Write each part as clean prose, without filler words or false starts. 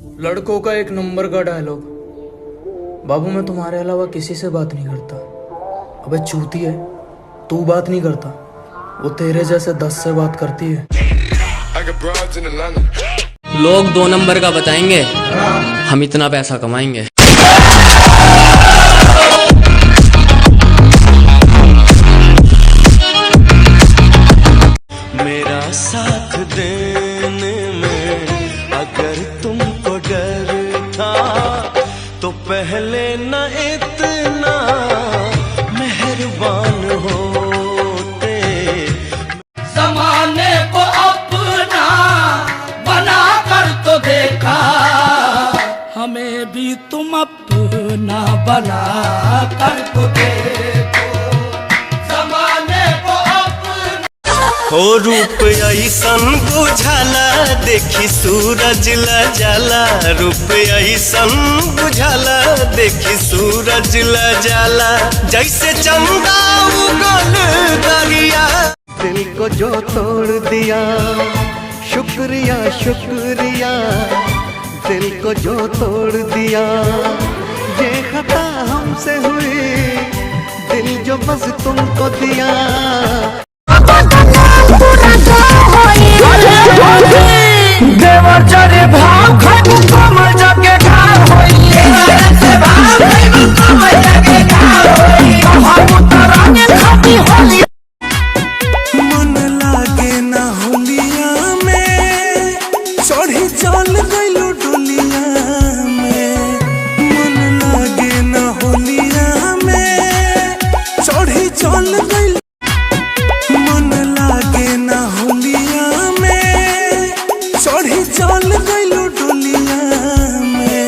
लड़कों का एक नंबर का डायलॉग। बाबू मैं तुम्हारे अलावा किसी से बात नहीं करता। अबे चूती है, तू बात नहीं करता, वो तेरे जैसे 10 से बात करती है। लोग 2 नंबर का बताएंगे, हम इतना पैसा कमाएंगे। मेरा साथ देने में अगर तुमको डर था तो पहले न इतना मेहरबान होते। ज़माने को अपना बना कर तो देखा, हमें भी तुम अपना बना कर तो देखो। ज़माने को हो रूप ऐसन बुझाला देखी सूरज ल जाला। रूप ऐसन बुझाला देखी सूरज ल जाला। जैसे चंदा उगल दरिया। दिल को जो तोड़ दिया शुक्रिया शुक्रिया। दिल को जो तोड़ दिया ये खता हमसे हुई। दिल जो बस तुमको दिया। देवर जरे भाव खाऊ कमर जाके घाव होई। भाव खाऊ कमर जाके घाव होई। हम तराने खाती होली। मन लागे ना होलिया में चढ़ी चल गइलू डोलिया में। मन लागे ना होलिया में चढ़ी चल गइलू। मन लागे ना होलिया में चढ़ी चल गइलू डोलिया में।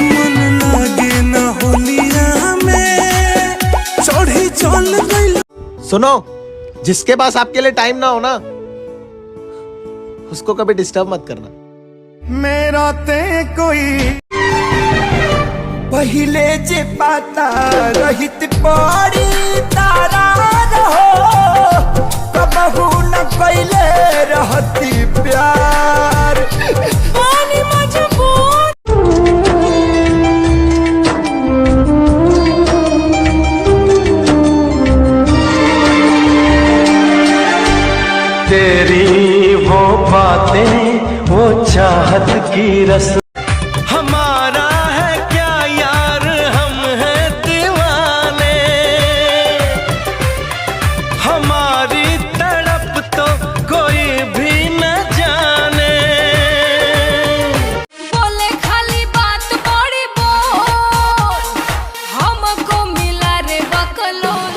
मन लागे ना होलिया में चढ़ी चल गइलू। सुनो, जिसके पास आपके लिए टाइम ना हो ना उसको कभी डिस्टर्ब मत करना। मेरा ते कोई पहिले जे पाता रहित पड़ी तारा रहो। कबहू न कैले रहती प्यार। पानी मजबूर तेरी वो बातें वो चाहत की रस। हमारा है क्या यार हम हैं दीवाने। हमारी तड़प तो कोई भी न जाने। बोले खाली बात बड़ी बोल, हमको मिला रे बकलोल।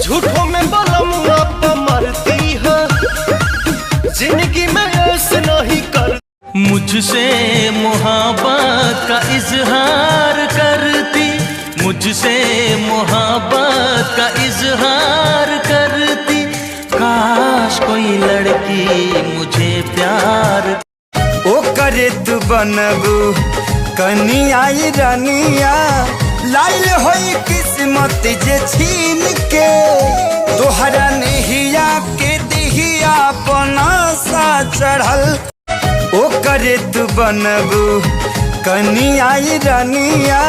झूठों में बलम आप मरती हो। जिंदगी में ऐसे नहीं कर। मुझसे मोहब्बत का इजहार करती। मुझसे मोहब्बत का इजहार करती। काश कोई लड़की मुझे प्यार। ओ करे तू बनबू कनिया रानिया। लाइल होई किस्मत जे छीन के। तोहरा नहिया के दिहिया अपना सा चढ़ल। ओ करे तू बनबू कनिया रानिया।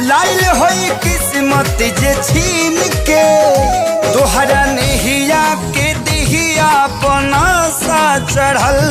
लाइल होई किस्मत जे छीन के। तोहरा नहिया के दिहिया अपना सा चढ़ल।